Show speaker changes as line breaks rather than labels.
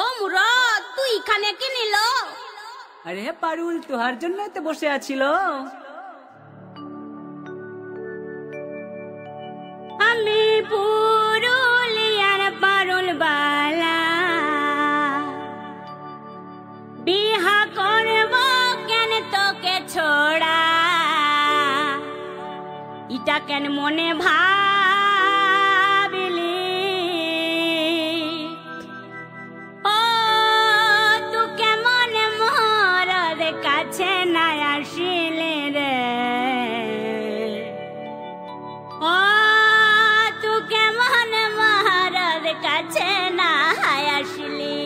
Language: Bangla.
ও মুরাদ, তুই এখানে কি নিল?
আরে পারুল, তোহার জন্য তো বসে আছিল।
আমি পুরুলিয়ার পারুল বালা, বিহা করব কেন তোকে ছোড়া, ইটা কেন মনে ভাবিলি? ও তু কেমন মরদ কাছে না আসিলে রে, ও তু কেমন মরদ কাছে না আসলি?